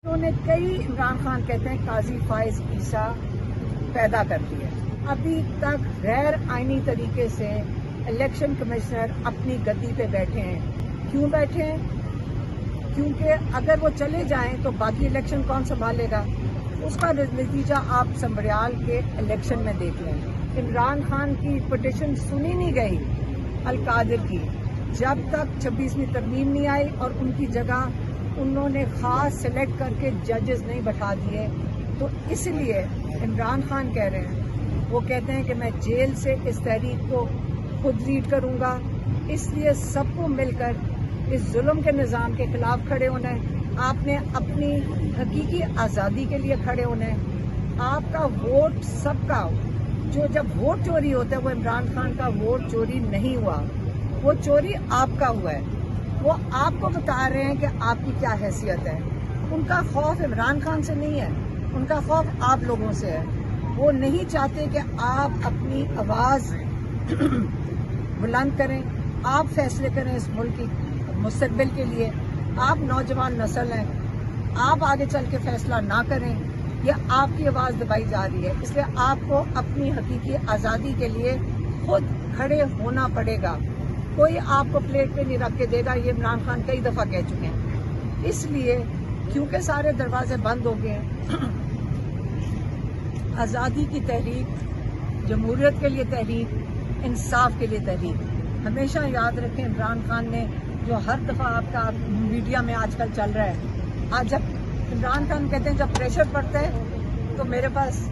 انہوں نے کئی عمران خان کہتے ہیں قاضی فائز عیسیٰ پیدا کر دیے. ابھی تک غیر آئینی طریقے سے الیکشن کمشنر اپنی گدی پہ بیٹھے ہیں. کیوں بیٹھے ہیں؟ کیونکہ اگر وہ چلے جائیں تو باقی الیکشن کون سنبھالے گا؟ اس کا نتیجہ آپ سنبریال کے الیکشن میں دیکھ لیں. عمران خان کی پٹیشن سنی نہیں گئی القادر کی جب تک 26ویں ترمیم نہیں آئی، اور ان کی جگہ انہوں نے خاص سلیکٹ کر کے ججز نہیں بٹھا دیے. تو اس لیے عمران خان کہہ رہے ہیں، وہ کہتے ہیں کہ میں جیل سے اس تحریک کو خود لیڈ کروں گا. اس لیے سب کو مل کر اس ظلم کے نظام کے خلاف کھڑے ہونا ہے. آپ نے اپنی حقیقی آزادی کے لیے کھڑے ہونا ہے. آپ کا ووٹ سب کا، جو جب ووٹ چوری ہوتا ہے وہ عمران خان کا ووٹ چوری نہیں ہوا، وہ چوری آپ کا ہوا ہے. وہ آپ کو بتا رہے ہیں کہ آپ کی کیا حیثیت ہے. ان کا خوف عمران خان سے نہیں ہے، ان کا خوف آپ لوگوں سے ہے. وہ نہیں چاہتے کہ آپ اپنی آواز بلند کریں، آپ فیصلے کریں اس ملک کی مستقبل کے لیے. آپ نوجوان نسل ہیں، آپ آگے چل کے فیصلہ نہ کریں، یہ آپ کی آواز دبائی جا رہی ہے. اس لیے آپ کو اپنی حقیقی آزادی کے لیے خود کھڑے ہونا پڑے گا. کوئی آپ کو پلیٹ پہ نہیں رکھ کے دے گا. یہ عمران خان کئی دفعہ کہہ چکے ہیں. اس لیے کیونکہ سارے دروازے بند ہو گئے ہیں، آزادی کی تحریک، جمہوریت کے لیے تحریک، انصاف کے لیے تحریک. ہمیشہ یاد رکھیں عمران خان نے جو ہر دفعہ آپ کا میڈیا میں آج کل چل رہا ہے، آج جب عمران خان کہتے ہیں جب پریشر پڑتا ہے تو میرے پاس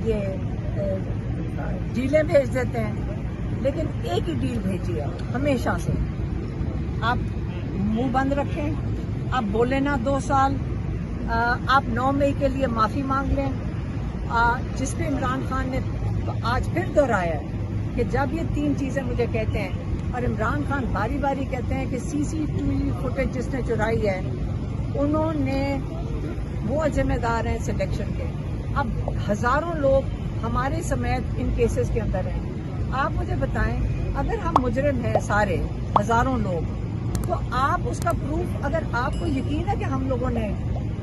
یہ ڈیلیں بھیج دیتے ہیں. لیکن ایک ہی ڈیل بھیجی ہے ہمیشہ سے، آپ منہ بند رکھیں، آپ بولیں نہ 2 سال. آپ 9 مئی کے لیے معافی مانگ لیں، جس پہ عمران خان نے تو آج پھر دہرایا ہے کہ جب یہ 3 چیزیں مجھے کہتے ہیں، اور عمران خان باری باری کہتے ہیں کہ CCTV فوٹیج جس نے چرائی ہے انہوں نے، وہ ذمہ دار ہیں سلیکشن کے. اب ہزاروں لوگ ہمارے سمیت ان کیسز کے اندر ہیں. آپ مجھے بتائیں، اگر ہم مجرم ہیں سارے ہزاروں لوگ، تو آپ اس کا پروف، اگر آپ کو یقین ہے کہ ہم لوگوں نے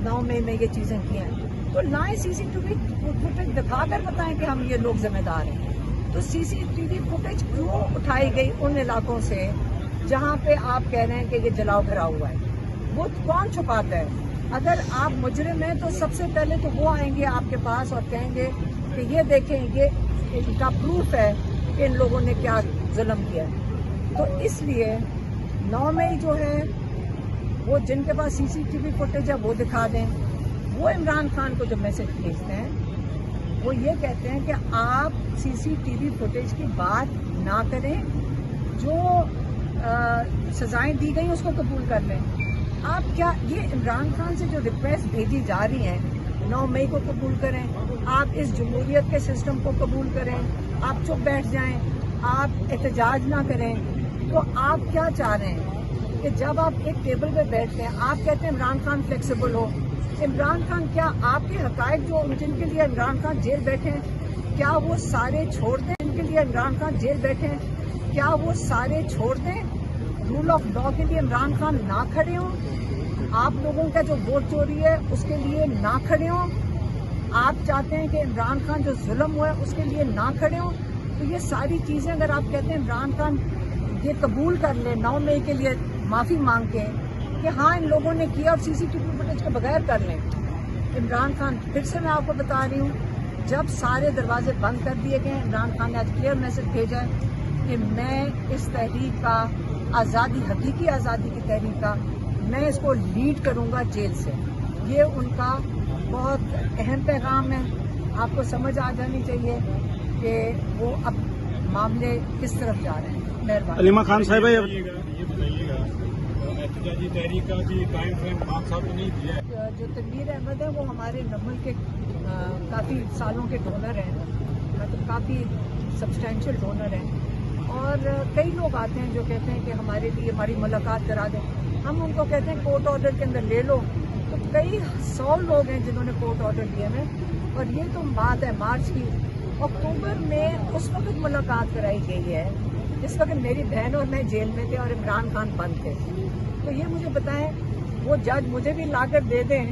9 مئی میں یہ چیزیں کی ہیں تو لائیں CCTV فوٹیج دکھا کر بتائیں کہ ہم یہ لوگ ذمہ دار ہیں. تو CCTV فوٹیج کیوں اٹھائی گئی ان علاقوں سے جہاں پہ آپ کہہ رہے ہیں کہ یہ جلاؤ بھرا ہوا ہے؟ وہ کون چھپاتا ہے؟ اگر آپ مجرم ہیں تو سب سے پہلے تو وہ آئیں گے آپ کے پاس اور کہیں گے کہ یہ دیکھیں، یہ ان کا پروف ہے کہ ان لوگوں نے کیا ظلم کیا ہے. تو اس لیے 9 مئی جو ہے وہ جن کے پاس CCTV فوٹیج ہے وہ دکھا دیں. وہ عمران خان کو جو میسج بھیجتے ہیں وہ یہ کہتے ہیں کہ آپ CCTV فوٹیج کی بات نہ کریں، جو سزائیں دی گئی اس کو قبول کر لیں. آپ کیا یہ عمران خان سے جو ریکویسٹ بھیجی جا رہی ہیں 9 مئی کو قبول کریں، آپ اس جمہوریت کے سسٹم کو قبول کریں، آپ چپ بیٹھ جائیں، آپ احتجاج نہ کریں. تو آپ کیا چاہ رہے ہیں کہ جب آپ ایک ٹیبل پہ بیٹھتے ہیں آپ کہتے ہیں عمران خان فلیکسیبل ہو. عمران خان کیا آپ کے حقائق جو جن کے لیے عمران خان جیل بیٹھے ہیں کیا وہ سارے چھوڑ دیں؟ جن کے لیے عمران خان جیل بیٹھے ہیں کیا وہ سارے چھوڑ دیں؟ رول آف لا کے لیے عمران خان نہ کھڑے ہوں؟ آپ لوگوں کا جو ووٹ چوری ہے اس کے لیے نہ کھڑے ہوں؟ آپ چاہتے ہیں کہ عمران خان جو ظلم ہوا ہے اس کے لیے نہ کھڑے ہوں؟ تو یہ ساری چیزیں اگر آپ کہتے ہیں عمران خان یہ قبول کر لیں 9 مئی کے لیے معافی مانگ کے کہ ہاں ان لوگوں نے کیا، اور CCTV فوٹیج کے بغیر کر لیں. عمران خان پھر سے میں آپ کو بتا رہی ہوں، جب سارے دروازے بند کر دیے گئے، عمران خان نے آج کلیئر میسج بھیجا ہے کہ میں اس تحریک کا، آزادی، حقیقی آزادی کی تحریک کا، میں اس کو لیڈ کروں گا جیل سے. یہ ان کا بہت اہم پیغام ہے. آپ کو سمجھ آ جانی چاہیے کہ وہ اب معاملے کس طرف جا رہے ہیں. مہربانی. علیمہ خان صاحبہ یہ بتائیے گا احتجاجی تحریک کا بھی ٹائم فریم 5 سال تو نہیں دیا ہے. جو تنویر احمد ہے وہ ہمارے نمل کے کافی سالوں کے ڈونر ہیں، مطلب کافی سبسٹینشیل ڈونر ہیں، اور کئی لوگ آتے ہیں جو کہتے ہیں کہ ہمارے لیے ہماری ملاقات کرا دیں. ہم ان کو کہتے ہیں کورٹ آرڈر کے اندر لے لو. تو کئی 100 لوگ ہیں جنہوں نے کورٹ آرڈر لیے ہیں، اور یہ تو بات ہے مارچ کی. اکتوبر میں اس وقت ملاقات کرائی گئی ہے جس وقت میری بہن اور میں جیل میں تھے اور عمران خان بند تھے. تو یہ مجھے بتائیں وہ جج مجھے بھی لا کر دے دیں,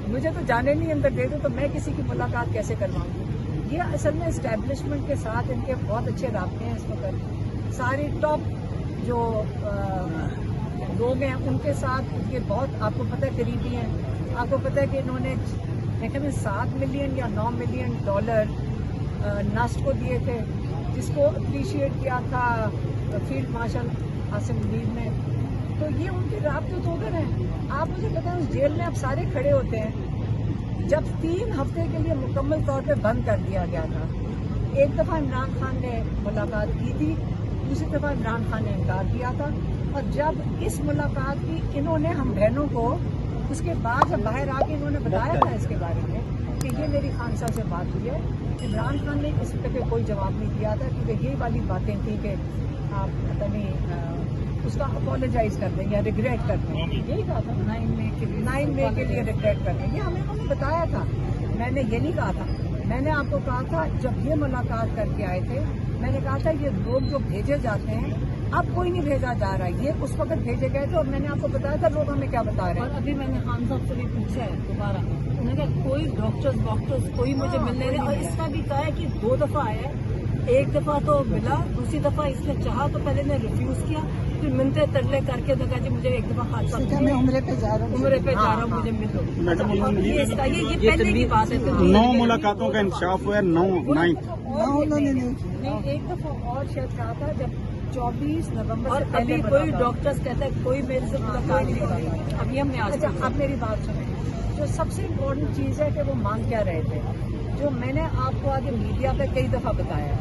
مجھے تو جانے نہیں اندر دے دیں, تو میں کسی کی ملاقات کیسے کرواؤں گی؟ یہ اصل میں اسٹیبلشمنٹ کے ساتھ ان کے بہت اچھے رابطے ہیں اس وقت. ساری ٹاپ جو لوگ ہیں ان کے ساتھ ان کے بہت, آپ کو پتہ ہے, قریبی ہیں. آپ کو پتہ ہے کہ انہوں نے دیکھیں 7 ملین یا 9 ملین ڈالر نسٹ کو دیے تھے, جس کو اپریشیٹ کیا تھا فیلڈ مارشل عاصم منیر نے. تو یہ ان کے رابطے تو ادھر ہیں. آپ مجھے بتائیں اس جیل میں آپ سارے کھڑے ہوتے ہیں جب 3 ہفتے کے لیے مکمل طور پہ بند کر دیا گیا تھا. ایک دفعہ عمران خان نے ملاقات کی تھی, دوسری دفعہ عمران خان نے انکار کیا تھا, اور جب اس ملاقات کی انہوں نے ہم بہنوں کو, اس کے بعد جب باہر آ کے انہوں نے بتایا تھا اس کے بارے میں کہ یہ میری خان صاحب سے بات ہوئی ہے, عمران خان نے اس پہ کوئی جواب نہیں دیا تھا, کیونکہ یہ والی باتیں تھیں کہ آپ پتہ نہیں اس کا اپولوجائز کر دیں یا ریگریٹ کر دیں. یہی کہا تھا 9 مئی کے لیے ریگریٹ کر دیں. یہ ہمیں انہوں نے بتایا تھا. میں نے یہ نہیں کہا تھا, میں نے آپ کو کہا تھا جب یہ ملاقات کر کے آئے تھے, میں نے کہا تھا یہ لوگ جو بھیجے جاتے ہیں اب کوئی نہیں بھیجا جا رہا, یہ اس وقت بھیجے گئے تھے, اور میں نے آپ کو بتایا تھا لوگ ہمیں کیا بتا رہے ہیں. اور ابھی میں نے خان صاحب سے بھی پوچھا ہے دوبارہ, انہوں نے کہا کوئی ڈاکٹرز کوئی مجھے ملنے رہے, اور اس کا بھی کہا ہے کہ 2 دفعہ آیا ہے, ایک دفعہ تو ملا, دوسری دفعہ اس نے چاہا تو پہلے نے ریفیوز کیا, پھر منتے ترلے کر کے کہا جی مجھے ایک دفعہ حادثہ, میں عمرے پہ جا رہا ہوں, مجھے مل لو. میڈم یہ پہلے کی بات ہے. 9 ملاقاتوں کا انکشاف ہوا ہے. 9 نہیں, ایک دفعہ اور شاید کہا تھا جب 24 نومبر اور سے پہلے ابھی کوئی ڈاکٹرز کہتا ہے کوئی میرے سے ملاقات نہیں ہو رہی. ابھی ہم نے آج اچھا اب میری بات سنیں, جو سب سے امپورٹنٹ چیز ہے کہ وہ مانگ کیا رہے تھے, جو میں نے آپ کو آگے میڈیا پہ کئی دفعہ بتایا,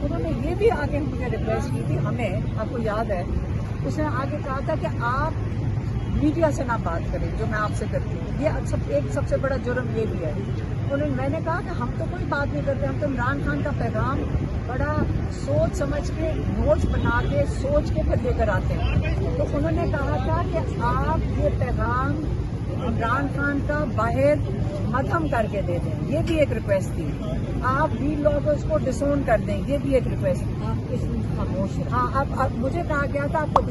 انہوں نے یہ بھی آگے مجھے ریکویسٹ کی تھی, ہمیں آپ کو یاد ہے اس نے آگے کہا تھا کہ آپ میڈیا سے نہ بات کریں جو میں آپ سے کرتی ہوں, یہ ایک سب سے بڑا جرم یہ بھی ہے. میں نے کہا کہ ہم تو کوئی بات نہیں کرتے, ہم تو عمران خان کا پیغام بڑا سوچ سمجھ کے نوٹس بنا کے سوچ کے پھر لے کر آتے ہیں. تو انہوں نے کہا تھا کہ آپ یہ پیغام عمران خان کا باہر مدھم کر کے دے دیں, یہ بھی ایک ریکویسٹ تھی. آپ بھی لوگ اس کو ڈسون کر دیں, یہ بھی ایک ریکویسٹ تھی. آپ اس میں خاموش ہیں. ہاں اب مجھے کہا گیا تھا آپ کو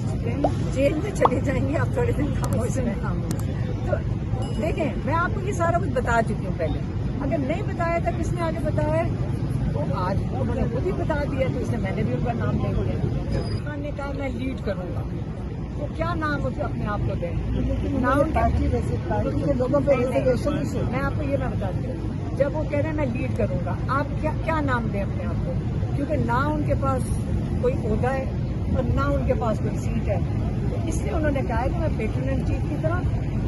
جیل میں چلے جائیں گے, آپ تھوڑے دن خاموش ہیں. تو دیکھیں میں آپ کو یہ سارا کچھ بتا چکی ہوں پہلے, اگر نہیں بتایا تھا کس نے آگے بتایا تو آج انہوں نے خود ہی بتا دیا, تو اس نے میں نے بھی ان کا نام لے لیا. خان نے کہا میں لیڈ کروں گا, تو کیا نام اسے اپنے آپ کو دیں, نام پارٹی کے لوگوں پہ ریزرویشن. میں آپ کو یہ میں بتا دوں, جب وہ کہہ رہے ہیں میں لیڈ کروں گا, آپ کیا نام دیں اپنے آپ کو, کیونکہ نہ ان کے پاس کوئی عہدہ ہے اور نہ ان کے پاس کوئی سیٹ ہے. اس لیے انہوں نے کہا ہے کہ میں پیٹرن ان چیف کی طرح,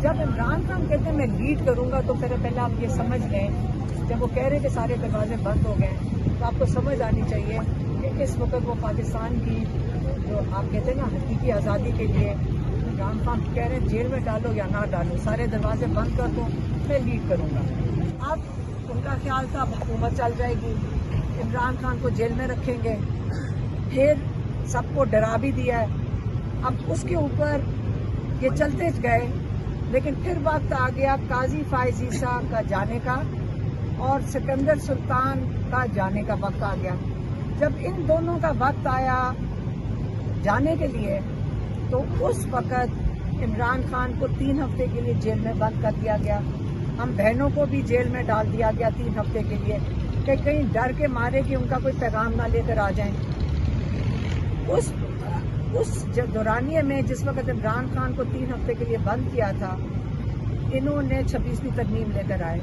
جب عمران خان کہتے ہیں میں لیڈ کروں گا, تو پھر پہلے آپ یہ سمجھ لیں, جب وہ کہہ رہے کہ سارے دروازے بند ہو گئے تو آپ کو سمجھ آنی چاہیے کہ اس وقت وہ پاکستان کی جو آپ کہتے ہیں نا حقیقی آزادی کے لیے عمران خان کہہ رہے ہیں جیل میں ڈالو یا نہ ڈالو, سارے دروازے بند کر دو, میں لیڈ کروں گا. اب ان کا خیال تھا حکومت چل جائے گی, عمران خان کو جیل میں رکھیں گے, پھر سب کو ڈرا بھی دیا ہے. اب اس کے اوپر یہ چلتے گئے, لیکن پھر وقت آ گیا قاضی فائز عیسیٰ کا جانے کا اور سکندر سلطان کا جانے کا وقت آ گیا. جب ان دونوں کا وقت آیا جانے کے لیے, تو اس وقت عمران خان کو 3 ہفتے کے لیے جیل میں بند کر دیا گیا. ہم بہنوں کو بھی جیل میں ڈال دیا گیا 3 ہفتے کے لیے, کہ کہیں ڈر کے مارے کہ ان کا کوئی پیغام نہ لے کر آ جائیں. اس دورانیے میں جس وقت عمران خان کو 3 ہفتے کے لیے بند کیا تھا, انہوں نے 26ویں ترمیم لے کر آئے.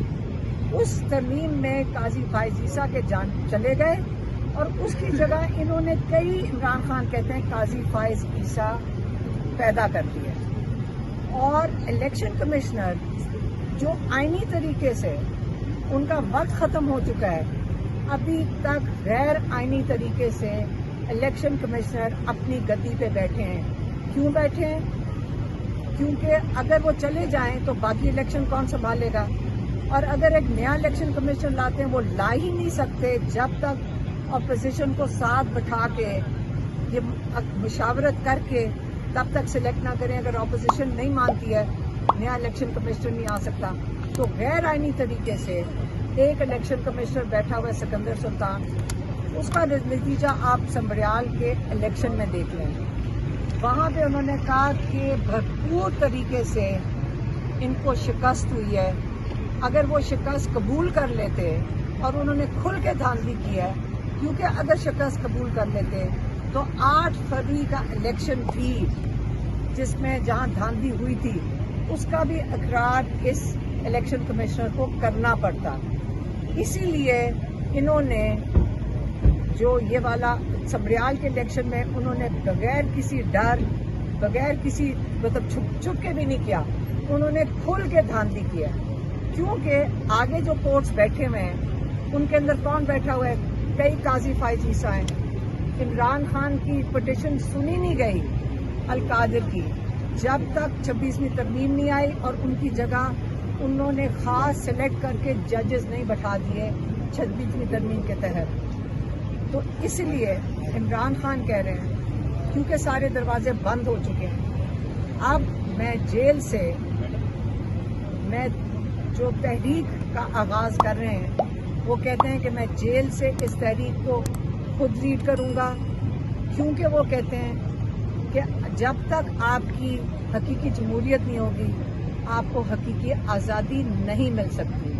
اس ترمیم میں قاضی فائز عیسیٰ کے جان چلے گئے, اور اس کی جگہ انہوں نے کئی, عمران خان کہتے ہیں قاضی فائز عیسیٰ پیدا کر دیے. اور الیکشن کمشنر جو آئینی طریقے سے ان کا وقت ختم ہو چکا ہے, ابھی تک غیر آئینی طریقے سے الیکشن کمشنر اپنی گدی پہ بیٹھے ہیں. کیوں بیٹھے ہیں؟ کیونکہ اگر وہ چلے جائیں تو باقی الیکشن کون سنبھالے گا, اور اگر ایک نیا الیکشن کمیشن لاتے ہیں وہ لا ہی نہیں سکتے جب تک اپوزیشن کو ساتھ بٹھا کے یہ مشاورت کر کے تب تک سلیکٹ نہ کریں. اگر اپوزیشن نہیں مانتی ہے نیا الیکشن کمشنر نہیں آ سکتا. تو غیر آئینی طریقے سے ایک الیکشن کمشنر بیٹھا ہوا ہے سکندر سلطان, اس کا نتیجہ آپ سنبریال کے الیکشن میں دیکھ لیں. وہاں پہ انہوں نے کہا کہ بھرپور طریقے سے ان کو شکست ہوئی ہے. اگر وہ شکست قبول کر لیتے اور انہوں نے کھل کے دھاندلی کی ہے، کیونکہ اگر شکست قبول کر لیتے تو 8 فروری کا الیکشن بھی جس میں جہاں دھاندلی ہوئی تھی اس کا بھی اقرار اس الیکشن کمشنر کو کرنا پڑتا. اسی لیے انہوں نے جو یہ والا سبریال کے الیکشن میں انہوں نے بغیر کسی ڈر، بغیر کسی مطلب چھپ کے بھی نہیں کیا، انہوں نے کھل کے دھاندلی کیا. کیونکہ آگے جو کورٹس بیٹھے ہوئے ہیں ان کے اندر کون بیٹھا ہوا ہے؟ کئی قاضی فائز عیسیٰ ہیں. عمران خان کی پٹیشن سنی نہیں گئی القادر کی جب تک 26ویں ترمیم نہیں آئی، اور ان کی جگہ انہوں نے خاص سلیکٹ کر کے ججز نہیں بٹھا دیے 26ویں ترمیم کے تحت. تو اس لیے عمران خان کہہ رہے ہیں کیونکہ سارے دروازے بند ہو چکے ہیں، اب میں جیل سے میں جو تحریک کا آغاز کر رہے ہیں وہ کہتے ہیں کہ میں جیل سے اس تحریک کو خود لیڈ کروں گا، کیونکہ وہ کہتے ہیں کہ جب تک آپ کی حقیقی جمہوریت نہیں ہوگی آپ کو حقیقی آزادی نہیں مل سکتی.